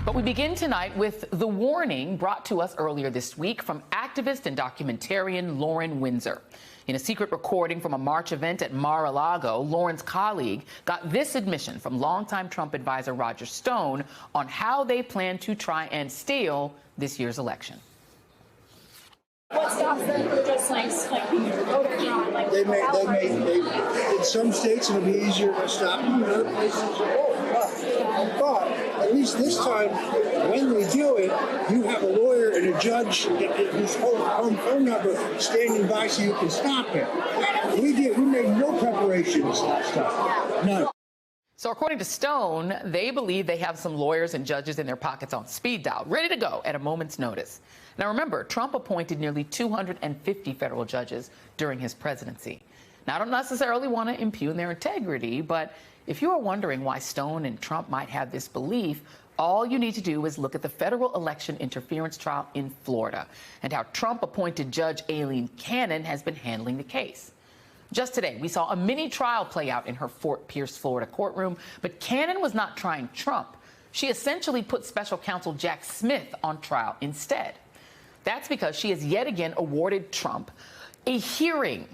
But we begin tonight with the warning brought to us earlier this week from activist and documentarian Lauren Windsor. In a secret recording from a March event at Mar-a-Lago, Lauren's colleague got this admission from longtime Trump advisor Roger Stone on how they plan to try and steal this year's election. What stops them from just like being voter fraud? Like they in some states it'll be easier to stop them, in other places it won't. But at least this time, when they do it, you have a lawyer and a judge whose home phone number standing by so you can stop it. We made no preparations last time. None. So according to Stone, they believe they have some lawyers and judges in their pockets on speed dial, ready to go at a moment's notice. Now remember, Trump appointed nearly 250 federal judges during his presidency. Now I don't necessarily want to impugn their integrity, but if you are wondering why Stone and Trump might have this belief, all you need to do is look at the federal election interference trial in Florida and how Trump-appointed Judge Aileen Cannon has been handling the case. Just today, we saw a mini trial play out in her Fort Pierce, Florida courtroom, but Cannon was not trying Trump. She essentially put special counsel Jack Smith on trial instead. That's because she has yet again awarded Trump a hearing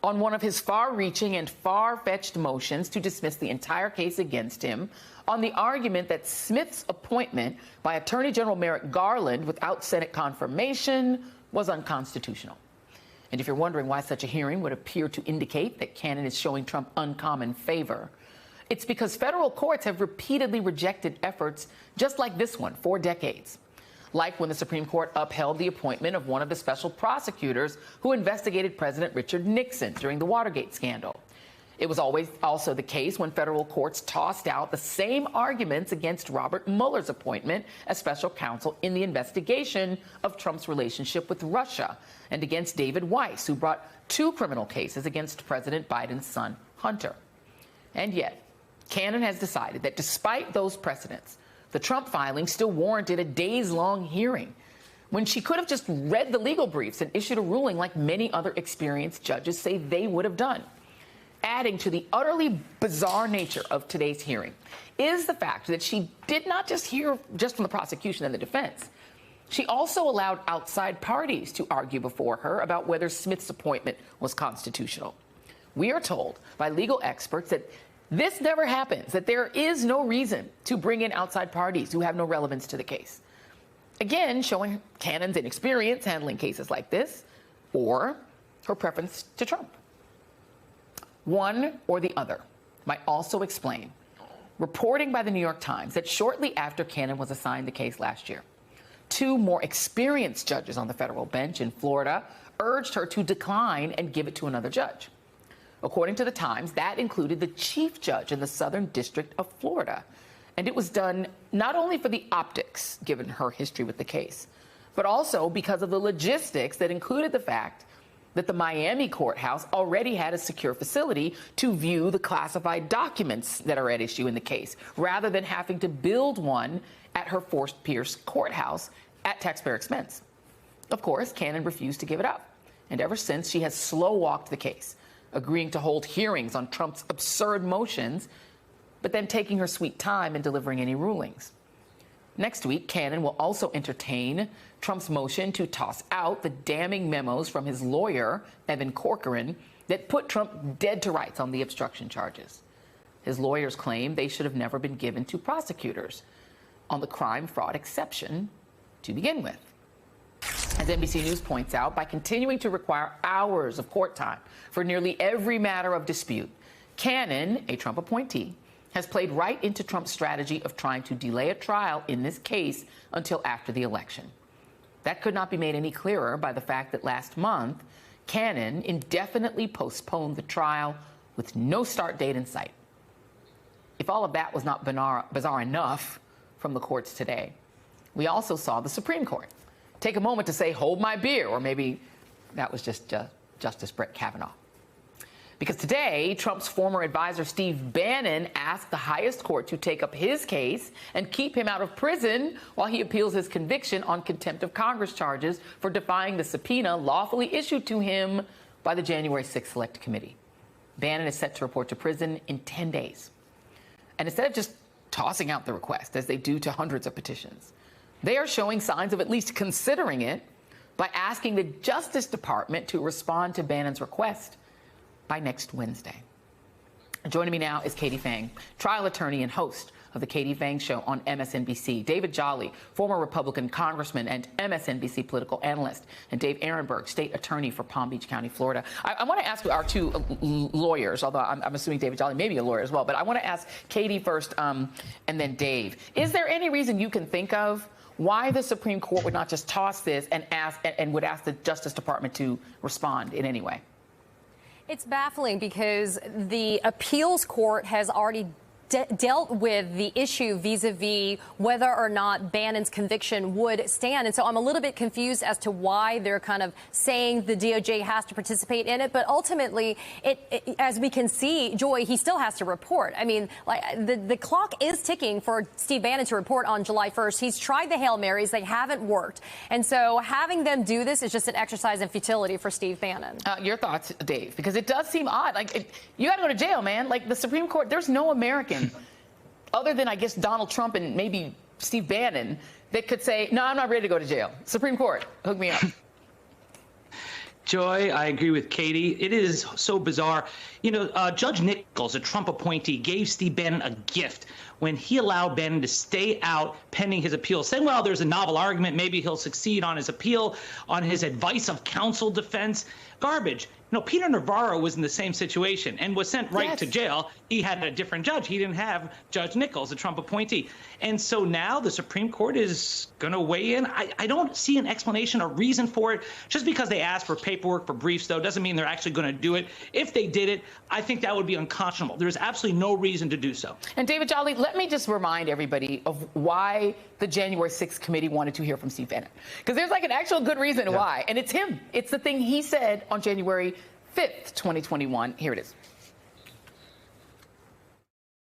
on one of his far-reaching and far-fetched motions to dismiss the entire case against him on the argument that Smith's appointment by Attorney General Merrick Garland without Senate confirmation was unconstitutional. And if you're wondering why such a hearing would appear to indicate that Cannon is showing Trump uncommon favor, it's because federal courts have repeatedly rejected efforts just like this one for decades. Like when the Supreme Court upheld the appointment of one of the special prosecutors who investigated President Richard Nixon during the Watergate scandal. It was always also the case when federal courts tossed out the same arguments against Robert Mueller's appointment as special counsel in the investigation of Trump's relationship with Russia, and against David Weiss, who brought 2 criminal cases against President Biden's son, Hunter. And yet, Cannon has decided that despite those precedents, the Trump filing still warranted a days-long hearing, when she could have just read the legal briefs and issued a ruling like many other experienced judges say they would have done. Adding to the utterly bizarre nature of today's hearing is the fact that she did not just hear just from the prosecution and the defense. She also allowed outside parties to argue before her about whether Smith's appointment was constitutional. We are told by legal experts that this never happens, that there is no reason to bring in outside parties who have no relevance to the case. Again, showing Cannon's inexperience handling cases like this, or her preference to Trump. One or the other might also explain reporting by the New York Times that shortly after Cannon was assigned the case last year, 2 more experienced judges on the federal bench in Florida urged her to decline and give it to another judge. According to the Times, that included the chief judge in the Southern District of Florida. And it was done not only for the optics, given her history with the case, but also because of the logistics that included the fact that the Miami courthouse already had a secure facility to view the classified documents that are at issue in the case, rather than having to build one at her Fort Pierce courthouse at taxpayer expense. Of course, Cannon refused to give it up. And ever since, she has slow-walked the case, agreeing to hold hearings on Trump's absurd motions, but then taking her sweet time in delivering any rulings. Next week, Cannon will also entertain Trump's motion to toss out the damning memos from his lawyer, Evan Corcoran, that put Trump dead to rights on the obstruction charges. His lawyers claim they should have never been given to prosecutors on the crime fraud exception to begin with. As NBC News points out, by continuing to require hours of court time for nearly every matter of dispute, Cannon, a Trump appointee, has played right into Trump's strategy of trying to delay a trial in this case until after the election. That could not be made any clearer by the fact that last month, Cannon indefinitely postponed the trial with no start date in sight. If all of that was not bizarre enough from the courts today, we also saw the Supreme Court take a moment to say, hold my beer, or maybe that was just Justice Brett Kavanaugh. Because today, Trump's former advisor, Steve Bannon, asked the highest court to take up his case and keep him out of prison while he appeals his conviction on contempt of Congress charges for defying the subpoena lawfully issued to him by the January 6th Select Committee. Bannon is set to report to prison in 10 days. And instead of just tossing out the request, as they do to hundreds of petitions. They are showing signs of at least considering it by asking the Justice Department to respond to Bannon's request by next Wednesday. Joining me now is Katie Phang, trial attorney and host of the Katie Phang Show on MSNBC. David Jolly, former Republican congressman and MSNBC political analyst, and Dave Ehrenberg, state attorney for Palm Beach County, Florida. I want to ask our two lawyers, although I'm assuming David Jolly may be a lawyer as well, but I want to ask Katie first and then Dave. Is there any reason you can think of why the Supreme Court would not just toss this and would ask the Justice Department to respond in any way? It's baffling because the appeals court has already dealt with the issue vis-a-vis whether or not Bannon's conviction would stand. And so I'm a little bit confused as to why they're kind of saying the DOJ has to participate in it. But ultimately, as we can see, Joy, he still has to report. I mean, like the clock is ticking for Steve Bannon to report on July 1st. He's tried the Hail Marys. They haven't worked. And so having them do this is just an exercise in futility for Steve Bannon. Your thoughts, Dave? Because it does seem odd. Like, you got to go to jail, man. Like, the Supreme Court, there's no American other than, I guess, Donald Trump and maybe Steve Bannon that could say, no, I'm not ready to go to jail. Supreme Court, hook me up. Joy, I agree with Katie. It is so bizarre. You know, Judge Nichols, a Trump appointee, gave Steve Bannon a gift when he allowed Bannon to stay out pending his appeal, saying, well, there's a novel argument. Maybe he'll succeed on his appeal, on his advice of counsel defense. Garbage. You know, Peter Navarro was in the same situation and was sent right to jail. He had a different judge. He didn't have Judge Nichols, a Trump appointee. And so now the Supreme Court is going to weigh in. I don't see an explanation or reason for it. Just because they asked for paperwork for briefs, though, doesn't mean they're actually going to do it. If they did it, I think that would be unconscionable. There's absolutely no reason to do so. And David Jolly, let me just remind everybody of why the January 6th committee wanted to hear from Steve Bannon. Because there's like an actual good reason why. And it's him. It's the thing he said on January 5th, 2021. Here it is.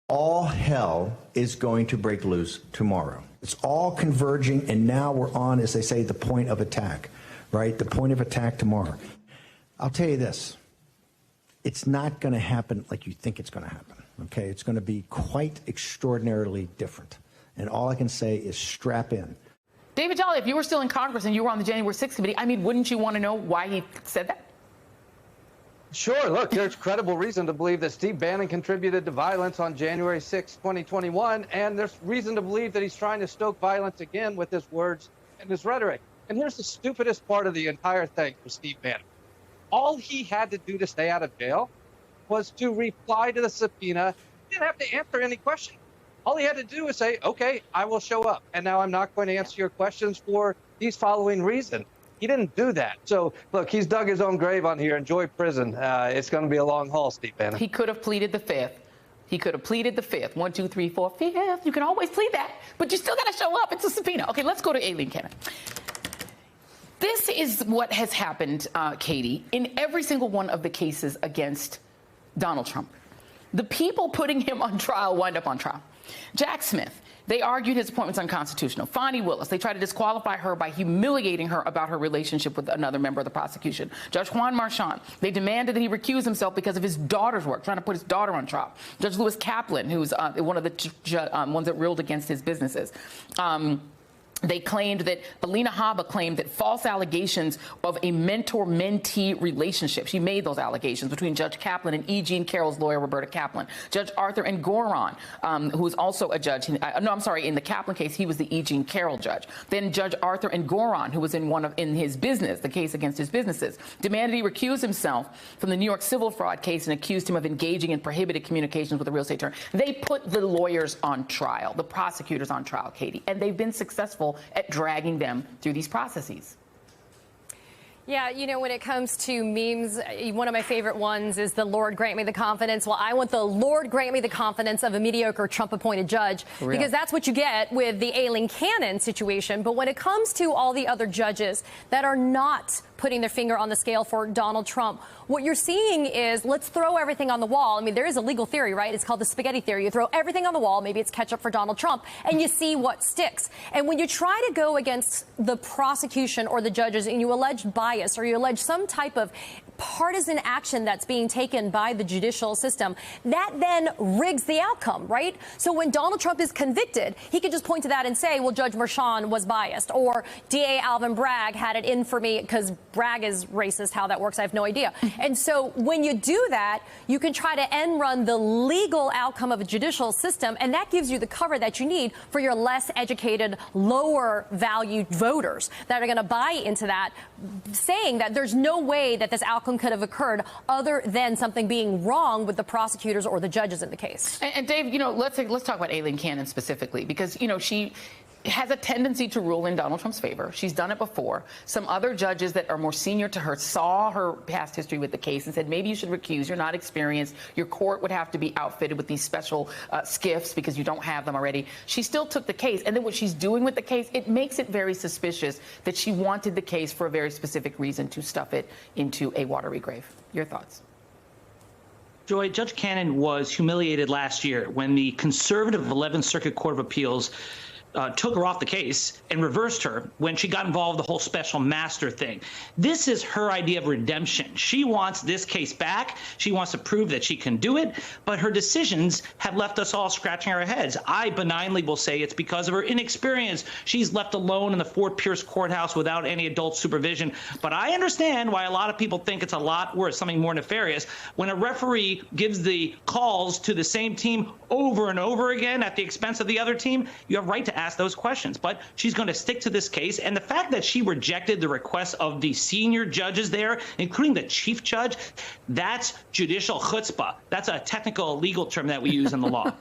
All hell is going to break loose tomorrow. It's all converging, and now we're on, as they say, the point of attack, right? The point of attack tomorrow. I'll tell you this. It's not going to happen like you think it's going to happen, okay? It's going to be quite extraordinarily different. And all I can say is strap in. David Jolly, if you were still in Congress and you were on the January 6th committee, I mean, wouldn't you want to know why he said that? Sure. Look, there's credible reason to believe that Steve Bannon contributed to violence on January 6, 2021, and there's reason to believe that he's trying to stoke violence again with his words and his rhetoric. And here's the stupidest part of the entire thing for Steve Bannon. All he had to do to stay out of jail was to reply to the subpoena. He didn't have to answer any question. All he had to do was say, okay, I will show up, and now I'm not going to answer your questions for these following reasons. He didn't do that. So, look, he's dug his own grave on here. Enjoy prison. It's going to be a long haul, Steve Bannon. He could have pleaded the 5th. He could have pleaded the 5th. 1, 2, 3, 4, 5th. You can always plead that, but you still got to show up. It's a subpoena. Okay, let's go to Aileen Cannon. This is what has happened, Katie, in every single one of the cases against Donald Trump. The people putting him on trial wind up on trial. Jack Smith, they argued his appointment's unconstitutional. Fani Willis, they tried to disqualify her by humiliating her about her relationship with another member of the prosecution. Judge Juan Marchant, they demanded that he recuse himself because of his daughter's work, trying to put his daughter on trial. Judge Lewis Kaplan, who's one of the ones that ruled against his businesses. They claimed that Alina Habba claimed that false allegations of a mentor-mentee relationship. She made those allegations between Judge Kaplan and E. Jean Carroll's lawyer, Roberta Kaplan. Judge Arthur Engoron, who is also a judge. In the Kaplan case, he was the E. Jean Carroll judge. Then Judge Arthur Engoron, who was in his business, the case against his businesses, demanded he recuse himself from the New York civil fraud case and accused him of engaging in prohibited communications with a real estate attorney. They put the lawyers on trial, the prosecutors on trial, Katie, and they've been successful at dragging them through these processes. Yeah, you know, when it comes to memes, one of my favorite ones is the Lord grant me the confidence. Well, I want the Lord grant me the confidence of a mediocre Trump-appointed judge, because that's what you get with the Aileen Cannon situation. But when it comes to all the other judges that are not putting their finger on the scale for Donald Trump, what you're seeing is, let's throw everything on the wall. I mean, there is a legal theory, right? It's called the spaghetti theory. You throw everything on the wall, maybe it's ketchup for Donald Trump, and you see what sticks. And when you try to go against the prosecution or the judges and you allege bias or you allege some type of partisan action that's being taken by the judicial system, that then rigs the outcome, right? So when Donald Trump is convicted, he could just point to that and say, well, Judge Merchan was biased, or DA Alvin Bragg had it in for me because Bragg is racist. How that works, I have no idea. And so when you do that, you can try to end run the legal outcome of a judicial system, and that gives you the cover that you need for your less educated, lower valued voters that are going to buy into that, saying that there's no way that this outcome could have occurred other than something being wrong with the prosecutors or the judges in the case. And Dave, let's talk about Aileen Cannon specifically, because she has a tendency to rule in Donald Trump's favor. She's done it before. Some other judges that are more senior to her saw her past history with the case and said, maybe you should recuse. You're not experienced. Your court would have to be outfitted with these special skiffs because you don't have them already. She still took the case. And then what she's doing with the case, it makes it very suspicious that she wanted the case for a very specific reason, to stuff it into a watery grave. Your thoughts? Joy, Judge Cannon was humiliated last year when the conservative 11th Circuit Court of Appeals took her off the case and reversed her when she got involved in the whole special master thing. This is her idea of redemption. She wants this case back. She wants to prove that she can do it, but her decisions have left us all scratching our heads. I benignly will say it's because of her inexperience. She's left alone in the Fort Pierce courthouse without any adult supervision. But I understand why a lot of people think it's a lot worse, something more nefarious. When a referee gives the calls to the same team over and over again at the expense of the other team, you have right to ask those questions. But she's going to stick to this case. And the fact that she rejected the requests of the senior judges there, including the chief judge, that's judicial chutzpah. That's a technical legal term that we use in the law.